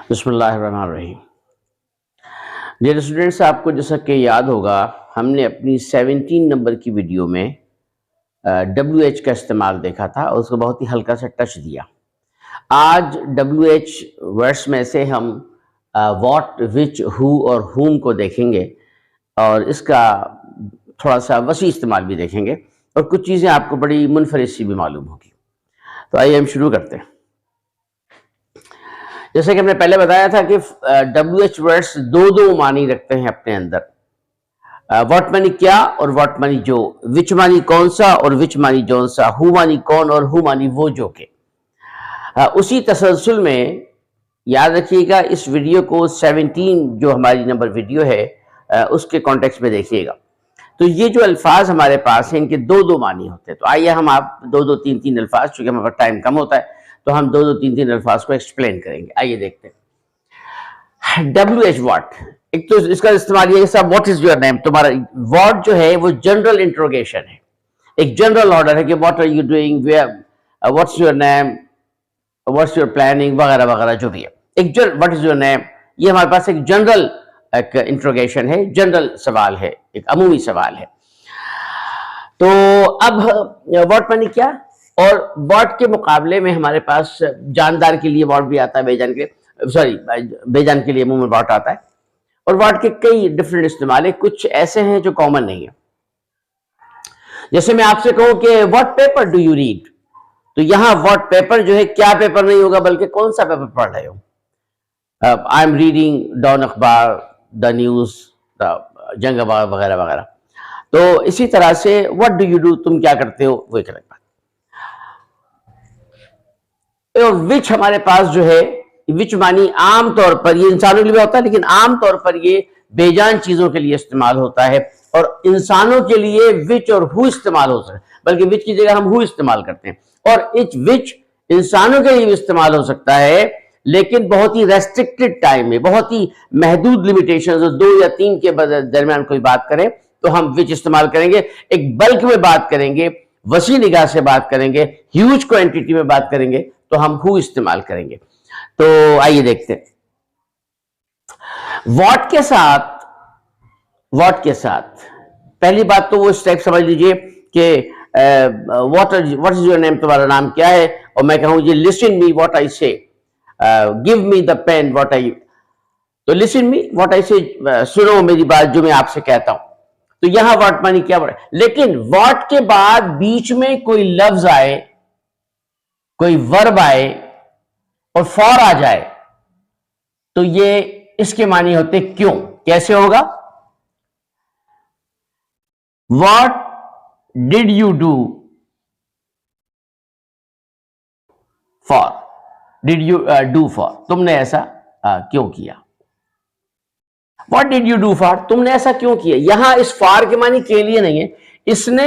बिस्मिल्लाहिर्रहमानिर्रहीम। Dear students, आपको जैसा कि याद होगा, हमने अपनी 17 नंबर की वीडियो में WH का इस्तेमाल देखा था और उसको बहुत ही हल्का सा टच दिया। आज WH वर्ड्स में से हम व्हाट, विच, हु और whom को देखेंगे और इसका थोड़ा सा वसी इस्तेमाल भी देखेंगे और कुछ चीज़ें आपको बड़ी मुनफरिद सी भी मालूम होगी। तो आइए हम शुरू करते हैं। जैसे कि हमने पहले बताया था कि WH वर्ड्स दो मानी रखते हैं अपने अंदर। व्हाट मानी क्या और व्हाट मानी जो, विच मानी कौन सा और विच मानी जौन सा, हु मानी कौन और हु मानी वो जो के। उसी तसलसल में याद रखिएगा, इस वीडियो को 17 जो हमारी नंबर वीडियो है उसके कॉन्टेक्स्ट में देखिएगा। तो ये जो अल्फाज हमारे पास हैं इनके दो मानी होते हैं। तो आइए हम आप दो तीन अल्फाज, चूंकि हमारे पास टाइम कम होता है तो हम दो तीन अल्फाज को एक्सप्लेन करेंगे। आइए देखते हैं। WH व्हाट, एक तो इसका इस्तेमाल ये साहब व्हाट इज योर नेम। तुम्हारा व्हाट जो है वो जनरल इंट्रोगेशन है, एक जनरल ऑर्डर है कि what are you doing, what's your name, what's your planning वगैरह वगैरह जो भी है। एक व्हाट इज योर नेम, ये हमारे पास एक जनरल एक इंट्रोगेशन है, जनरल सवाल है, एक अमूमी सवाल है। तो अब व्हाट मानी क्या, और व्हाट के मुकाबले में हमारे पास जानदार के लिए व्हाट भी आता है, बेजान के बेजान के लिए मुंह में व्हाट आता है। और व्हाट के कई डिफरेंट इस्तेमाल है, कुछ ऐसे हैं जो कॉमन नहीं है। जैसे मैं आपसे कहूं कि what paper do you read, तो यहां व्हाट पेपर जो है क्या पेपर नहीं होगा बल्कि कौन सा पेपर पढ़ रहे हो। आई एम रीडिंग डॉन अखबार, द न्यूज, द जंग अखबार वगैरह वगैरह। तो इसी तरह से व्हाट डू यू डू, तुम क्या करते हो, वो एक अलग बात। और विच हमारे पास जो है, विच मानी आमतौर पर ये इंसानों के लिए होता है, लेकिन आमतौर पर ये बेजान चीजों के लिए इस्तेमाल होता है। और इंसानों के लिए विच और हु इस्तेमाल हो सकता है, बल्कि विच की जगह हम हु इस्तेमाल करते हैं। और विच इंसानों के लिए भी इस्तेमाल हो सकता है, लेकिन बहुत ही रेस्ट्रिक्टेड टाइम में, बहुत ही महदूद लिमिटेशन, 2 या 3 के दरमियान कोई बात करें तो हम विच इस्तेमाल करेंगे। एक बल्क में बात करेंगे, वसी निगाह से बात करेंगे, ह्यूज क्वांटिटी में बात करेंगे तो हम हु इस्तेमाल करेंगे। तो आइए देखते हैं। व्हाट के साथ पहली बात तो वो स्टेप समझ लीजिए कि व्हाट इज योर नेम, तुम्हारा नाम क्या है। और मैं कहूं जी listen me what I say, give me the pen what I, तो लिसन मी व्हाट आई से, सुनो मेरी बात जो मैं आपसे कहता हूं। तो यहां व्हाट मानी क्या बड़ा, लेकिन व्हाट के बाद बीच में कोई लफ्ज आए, कोई वर्ब आए और फॉर आ जाए तो ये इसके मानी होते क्यों। कैसे होगा, what did you do for, did you do for, तुमने ऐसा क्यों किया। What did you do for, तुमने ऐसा क्यों किया। यहां इस फॉर के मानी के लिए नहीं है, इसने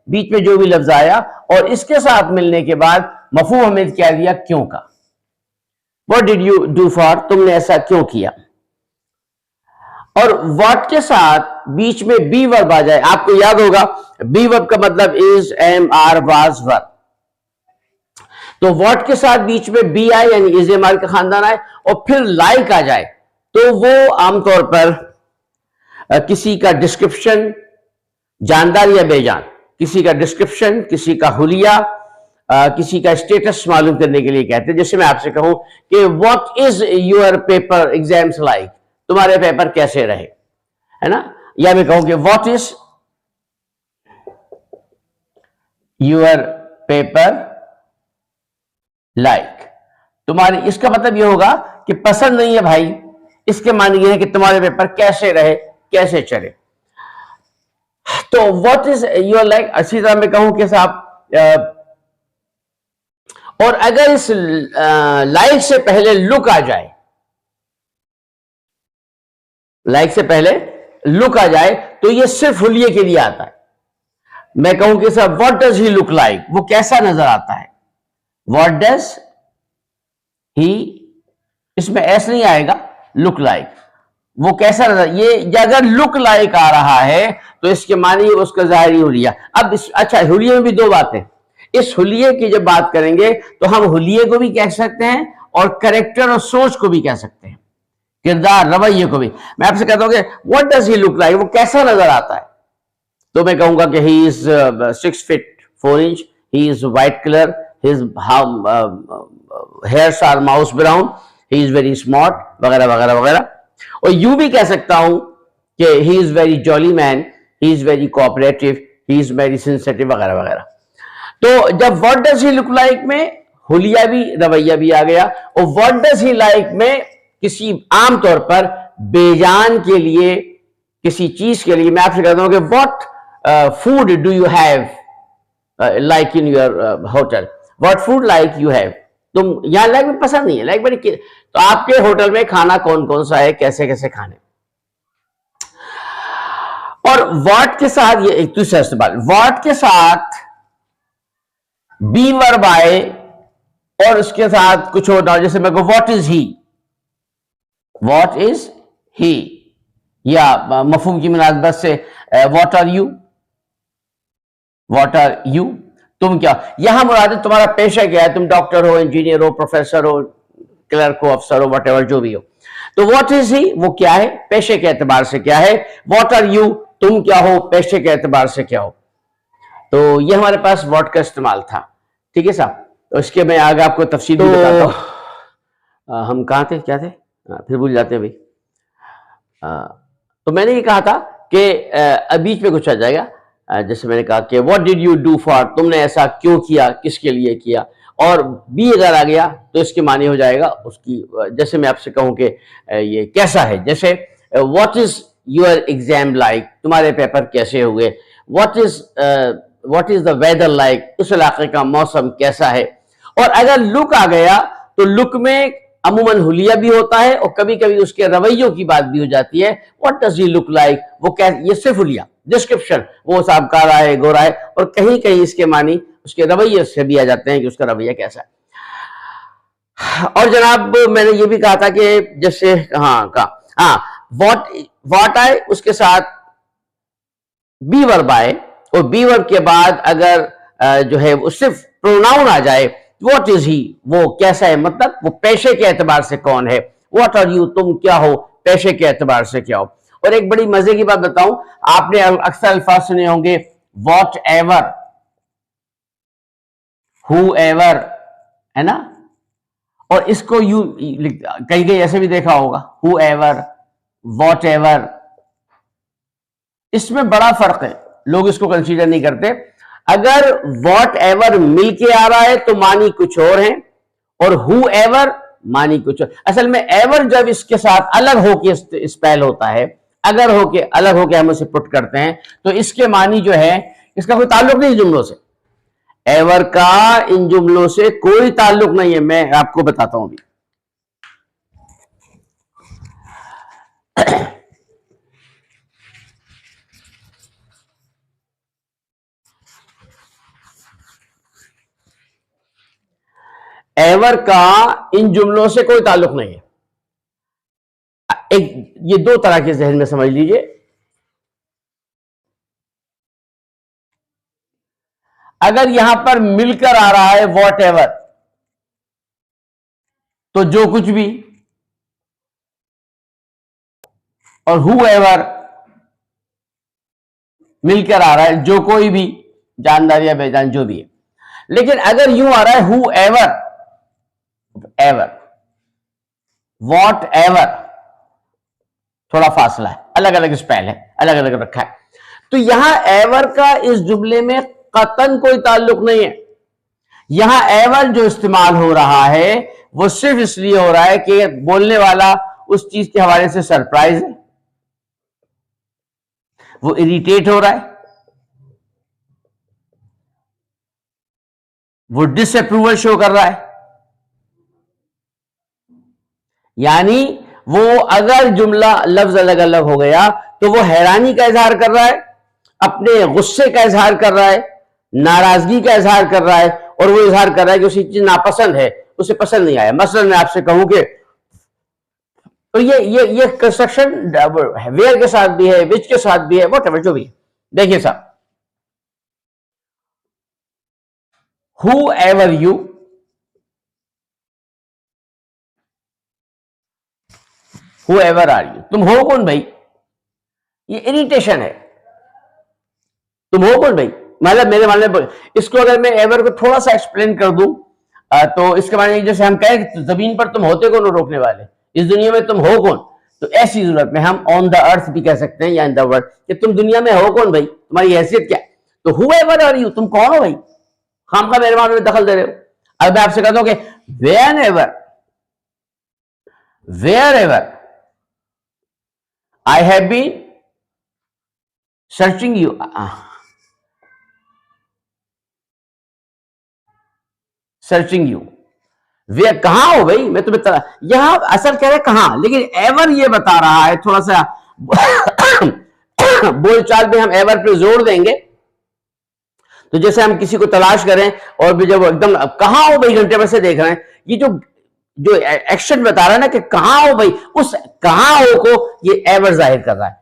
बीच में जो भी लफ्ज आया और इसके साथ मिलने के बाद मफहूम हमें क्या दिया, क्यों का। What did you do for, तुमने ऐसा क्यों किया। और व्हाट के साथ बीच में बी वर्ब आ जाए, आपको याद होगा बी वर्ब का मतलब इज, एम, आर, वाज, वर। तो व्हाट के साथ बीच में बी आए यानी इज, एम, आर का खानदान आए और फिर लाइक आ जाए तो वो आमतौर पर किसी का डिस्क्रिप्शन, जानदार या बेजान, किसी का डिस्क्रिप्शन, किसी का हुलिया, किसी का स्टेटस मालूम करने के लिए कहते हैं। जैसे मैं आपसे कहूं कि what is your paper exams like, तुम्हारे पेपर कैसे रहे, है ना। या मैं कहूं कि what is your paper like, तुम्हारी, इसका मतलब यह होगा कि पसंद नहीं है भाई, इसके माने यह है कि तुम्हारे पेपर कैसे रहे, कैसे चले। तो व्हाट इज योर लाइक, अच्छी तरह मैं कहूं कि साहब, और अगर इस लाइक से पहले लुक आ जाए, लाइक से पहले लुक आ जाए तो यह सिर्फ हुलिये के लिए आता है। मैं कहूं कि साहब what does he look like, वो कैसा नजर आता है। व्हाट डज ही, इसमें ऐसा नहीं आएगा, लुक लाइक, वो कैसा नजर, ये अगर लुक लाइक आ रहा है तो इसके मानी उसका जाहिरी हुलिया। अब अच्छा, हुलिये में भी 2 बातें, इस हुलिये की जब बात करेंगे तो हम हुलिये को भी कह सकते हैं और कैरेक्टर और सोच को भी कह सकते हैं, किरदार रवैये को भी। मैं आपसे कहता हूं कि what does he look like, वो कैसा नजर आता है, तो मैं कहूंगा कि he is 6 feet 4 inch, he is white colour, his hairs are mouse brown, he is very smart, वगैरह वगैरह वगैरह। और यूं भी कह सकता हूं कि he is very jolly man, he is very cooperative, he is very sensitive, वगैरह वगैरह। तो जब what does he look like में हुलिया भी रवैया भी आ गया, और व्हाट डज ही लाइक में किसी आमतौर पर बेजान के लिए, किसी चीज के लिए मैं आपसे कहता हूं कि what food do you have like in your hotel, what food like you have, तुम यहां लाइक में पसंद नहीं है, लाइक बड़ी, तो आपके होटल में खाना कौन कौन सा है, कैसे कैसे खाने। और व्हाट के साथ ये एक दूसरा इस्तेमाल, व्हाट के साथ बी वर्ब आए और उसके साथ कुछ होता, जैसे मैं कहूं what is he, what is he, या मफहूम की मुनासबत से what are you, what are you, तुम क्या, यहां मुराद है तुम्हारा पेशा क्या है, तुम डॉक्टर हो, इंजीनियर हो, प्रोफेसर हो, क्लर्क हो, अफसर हो, वट एवर जो भी हो। तो व्हाट इज ही, वो क्या है, पेशे के एतबार से क्या है, व्हाट आर यू, तुम क्या हो, पेशे के एतबार से क्या हो। तो ये हमारे पास व्हाट का इस्तेमाल था, ठीक है साहब। तो इसके मैं आगे आपको तफसील भी बताता हूं। हम कहाँ थे, क्या थे, फिर भूल जाते हैं भाई। तो मैंने ये कहा था कि बीच में कुछ आ जाएगा, जैसे मैंने कहा कि what did you do for, तुमने ऐसा क्यों किया, किसके लिए किया, और बी अगर आ गया तो इसके मानी हो जाएगा उसकी, जैसे मैं आपसे कहूं कि ये कैसा है, जैसे what is your exam like, तुम्हारे पेपर कैसे हुए, what is the weather like, उस इलाके का मौसम कैसा है। और अगर लुक आ गया तो लुक में अमूमन हुलिया भी होता है और कभी कभी उसके रवैयों की बात भी हो जाती है, what does he look like, वो क्या, ये सिर्फ हुलिया डिस्क्रिप्शन, वो साहब काला है, गोरा है, और कहीं कहीं इसके मानी उसके रवैये से भी आ जाते हैं कि उसका रवैया कैसा है। और जनाब मैंने ये भी कहा था कि जैसे व्हाट आए उसके साथ बी वर्ब आए, और बी वर्ब के बाद अगर जो है वो सिर्फ प्रोनाउन आ जाए, व्हाट इज ही, वो कैसा है, मतलब वो पेशे के एतबार से कौन है, व्हाट आर यू, तुम क्या हो, पेशे के एतबार से क्या हो। और एक बड़ी मजे की बात बताऊं, आपने अक्सर अल्फाज सुने होंगे वॉट एवर, हु एवर, है ना, और इसको यू कहीं कहीं ऐसे भी देखा होगा, हु एवर, वॉट एवर। इसमें बड़ा फर्क है, लोग इसको कंसीडर नहीं करते। अगर वॉट एवर मिलके आ रहा है तो मानी कुछ और है, और हु एवर मानी कुछ और। असल में एवर जब इसके साथ अलग होके स्पेल होता है, अगर होके अलग होके हम उसे पुट करते हैं, तो इसके मानी जो है, इसका कोई ताल्लुक नहीं जुमलों से, एवर का इन जुमलों से कोई ताल्लुक नहीं है। मैं आपको बताता हूं अभी। एवर का इन जुमलों से कोई ताल्लुक नहीं है। एक ये दो तरह के जहन में समझ लीजिए। अगर यहां पर मिलकर आ रहा है वॉट एवर, तो जो कुछ भी, और हु एवर मिलकर आ रहा है, जो कोई भी, जानदार या बेजान जो भी है। लेकिन अगर यूं आ रहा है who ever, ever, what ever, थोड़ा फासला है, अलग अलग स्पेल है, अलग अलग रखा है, तो यहां एवर का इस जुमले में कतन कोई ताल्लुक नहीं है। यहां एवर जो इस्तेमाल हो रहा है वो सिर्फ इसलिए हो रहा है कि बोलने वाला उस चीज के हवाले से सरप्राइज है, वो इरिटेट हो रहा है, वो डिसअप्रूवल शो कर रहा है। यानी वो अगर जुमला लफ्ज अलग अलग हो गया तो वो हैरानी का इजहार कर रहा है, अपने गुस्से का इजहार कर रहा है, नाराजगी का इजहार कर रहा है, और वो इजहार कर रहा है कि उसी चीज नापसंद है, उसे पसंद नहीं आया। मसलन मैं आपसे कहूं कि तो ये कंस्ट्रक्शन वेयर के साथ भी है, विच के साथ भी है, वॉट एवर जो भी है। देखिए साहब, whoever you, whoever are you, तुम हो कौन भाई, ये इरिटेशन है। तुम हो कौन भाई, मतलब मेरे मानने पर इसको अगर मैं एवर को थोड़ा सा एक्सप्लेन कर दूं तो इसके माने जैसे हम कहें जमीन पर तुम होते कौन हो रोकने वाले, इस दुनिया में तुम हो कौन, तो ऐसी जरूरत में हम ऑन द अर्थ भी कह सकते हैं या इन द वर्ल्ड कि तुम दुनिया में हो कौन भाई, तुम्हारी हैसियत क्या है। तो हु एवर आर यू, तुम कौन हो भाई, हम का मेरे मामले में दखल दे रहे हो। अब मैं आपसे कहता हूं कि wherever I have been searching you, searching you, वे कहां हो भाई, मैं तुम्हें यहां असल कह रहे कहां, लेकिन एवर ये बता रहा है थोड़ा सा बोलचाल में हम एवर पे जोर देंगे। तो जैसे हम किसी को तलाश करें और भी जब एकदम कहां हो भाई घंटे भर से देख रहे हैं, ये जो जो एक्शन बता रहा है ना कि कहां हो भाई, उस कहां हो को ये एवर जाहिर कर रहा है।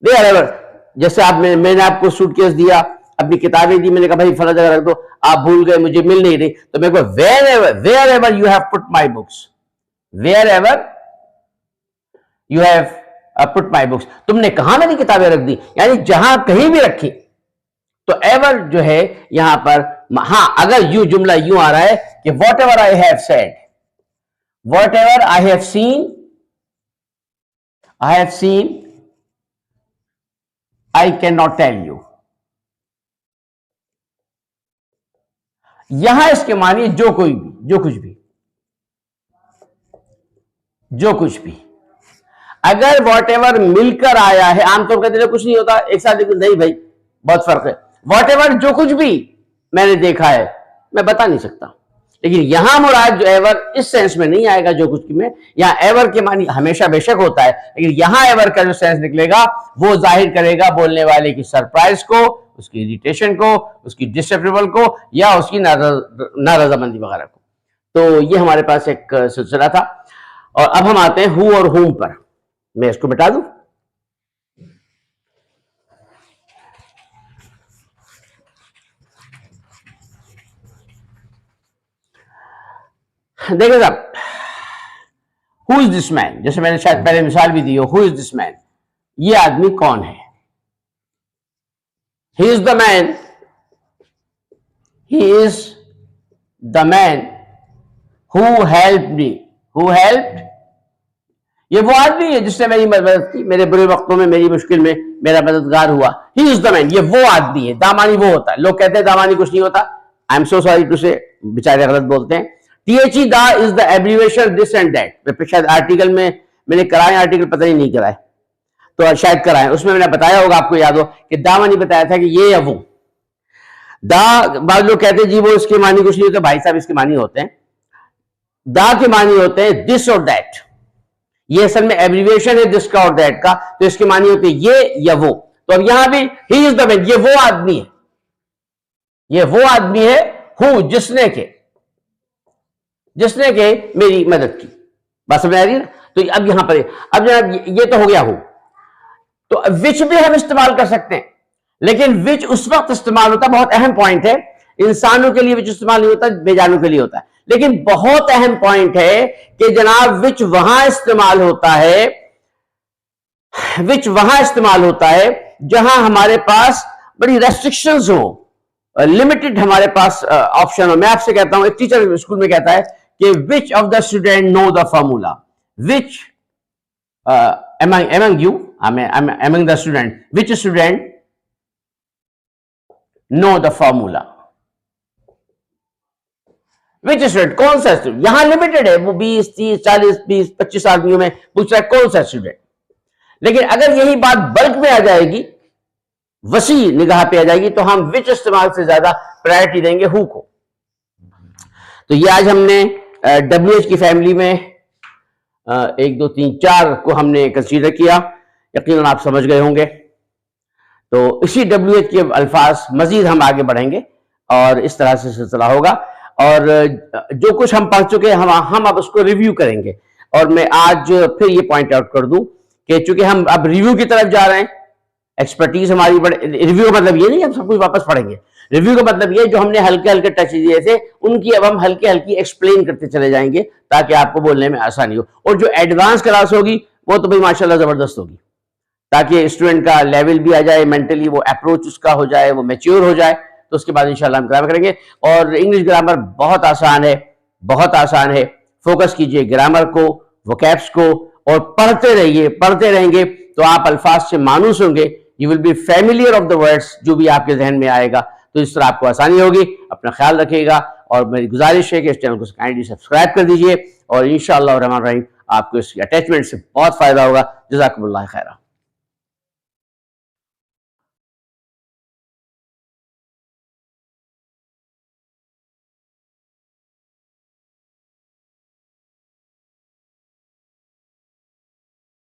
दे एवर, जैसे आप मैंने आपको सूटकेस दिया, अपनी किताबें दी, मैंने कहा भाई फला जगह रख दो, आप भूल गए, मुझे मिल नहीं रही, तो मेरे को wherever you have put my books, wherever you have put my books, तुमने कहां मेरी किताबें रख दी, यानी जहां कहीं भी रखी। तो एवर जो है यहां पर, हां अगर यू जुमला यूं आ रहा है कि whatever I have said, whatever I have seen, I cannot tell you, यहां इसके मानिए जो कोई भी, जो कुछ भी, जो कुछ भी। अगर वॉट एवर मिलकर आया है, आमतौर पर दिन कुछ नहीं होता एक साथ, नहीं भाई बहुत फर्क है। वॉट एवर जो कुछ भी मैंने देखा है, मैं बता नहीं सकता, लेकिन यहां मुराद जो एवर इस सेंस में नहीं आएगा जो कुछ में, यहां एवर के मानी हमेशा बेशक होता है, लेकिन यहां एवर का जो सेंस निकलेगा वो जाहिर करेगा बोलने वाले की सरप्राइज को, उसकी इरिटेशन को, उसकी डिसअप्रूवल को, या उसकी नाराजमंदी वगैरह को। तो ये हमारे पास एक सिलसिला था। और अब हम आते हैं हु और हुम पर। मैं इसको मिटा दूं, देखिए साहब, हु इज दिस मैन, जैसे मैंने शायद पहले मिसाल भी दी हो, हु इज दिस मैन, ये आदमी कौन है। He is the man, he is the man who help me, who help, ये वो आदमी है जिसने मेरी मदद की, मेरे बुरे वक्तों में, मेरी मुश्किल में मेरा मददगार हुआ। ही इज द मैन, ये वो आदमी है। दामानी वो होता है, लोग कहते हैं दामानी कुछ नहीं होता, I am so sorry to say, बेचारे गलत बोलते हैं। THE दा is the abbreviation this and that, शायद आर्टिकल में मैंने कराए, आर्टिकल पता ही नहीं कराए, तो शायद कराए, उसमें मैंने बताया होगा, आपको याद हो कि दा मानी बताया था कि ये या वो। दा बाद लोग कहते हैं जी वो इसके मानी कुछ नहीं होते, भाई साहब इसके मानी होते हैं, दा के मानी होते हैं दिस और दैट, ये असल में एब्रीवेशन है दिस का और दैट का, तो इसके मानी होते हैं ये या वो। तो अब यहां भी ही इज द मैन, ये वो आदमी है, ये वो आदमी है हु जिसने के मेरी मदद की, बात समझ आ रही है ना। तो अब यहां पर अब जनाब ये तो हो गया हूं, तो विच भी हम इस्तेमाल कर सकते हैं, लेकिन विच उस वक्त इस्तेमाल होता है, बहुत अहम पॉइंट है, इंसानों के लिए विच इस्तेमाल नहीं होता, बेजानों के लिए होता है, लेकिन बहुत अहम पॉइंट है कि जनाब विच वहां इस्तेमाल होता है, विच वहां इस्तेमाल होता है जहां हमारे पास बड़ी रेस्ट्रिक्शंस हो, लिमिटेड हमारे पास ऑप्शन हो। मैं आपसे कहता हूं, एक टीचर स्कूल में कहता है कि which of the student know the formula, which among you, among the student, which student know the formula, which student, कौन सा स्टूडेंट, यहां लिमिटेड है, वो 20 30 40 20 25 आदमियों में पूछ रहा है कौन सा स्टूडेंट। लेकिन अगर यही बात बल्क में आ जाएगी, वसी निगाह पे आ जाएगी, तो हम विच इस्तेमाल से ज्यादा प्रायोरिटी देंगे हु को। तो ये आज हमने WH की फैमिली में 1 2 3 4 को हमने कंसीडर किया, यकीनन आप समझ गए होंगे। तो इसी WH के अल्फाज मजीद हम आगे बढ़ेंगे और इस तरह से सिलसिला होगा, और जो कुछ हम पढ़ चुके हैं हम अब उसको रिव्यू करेंगे। और मैं आज फिर ये पॉइंट आउट कर दूं कि चूंकि हम अब रिव्यू की तरफ जा रहे हैं, एक्सपर्टीज हमारी बड़े, रिव्यू मतलब ये नहीं हम सब कुछ वापस पढ़ेंगे, रिव्यू का मतलब ये जो हमने हल्के हल्के टच दिए थे उनकी अब हम हल्की हल्की एक्सप्लेन करते चले जाएंगे ताकि आपको बोलने में आसानी हो। और जो एडवांस क्लास होगी वो तो भाई माशाल्लाह जबरदस्त होगी, ताकि स्टूडेंट का लेवल भी आ जाए, मेंटली वो अप्रोच उसका हो जाए, वो मैच्योर हो जाए, तो उसके बाद इंशाल्लाह हम ग्रामर करेंगे। और इंग्लिश ग्रामर बहुत आसान है, बहुत आसान है। फोकस कीजिए ग्रामर को, वोकैब्स को, और पढ़ते रहिए, पढ़ते रहेंगे तो आप अल्फाज से मानूस होंगे। You will be familiar of the words, जो भी आपके जहन में आएगा, तो इस तरह आपको आसानी होगी। अपना ख्याल रखिएगा और मेरी गुजारिश है कि इस चैनल को काइंडली सब्सक्राइब कर दीजिए और इंशाअल्लाह रहमान रहीम आपको इस अटैचमेंट से बहुत फायदा होगा। जज़ाकुमुल्लाह खैरा।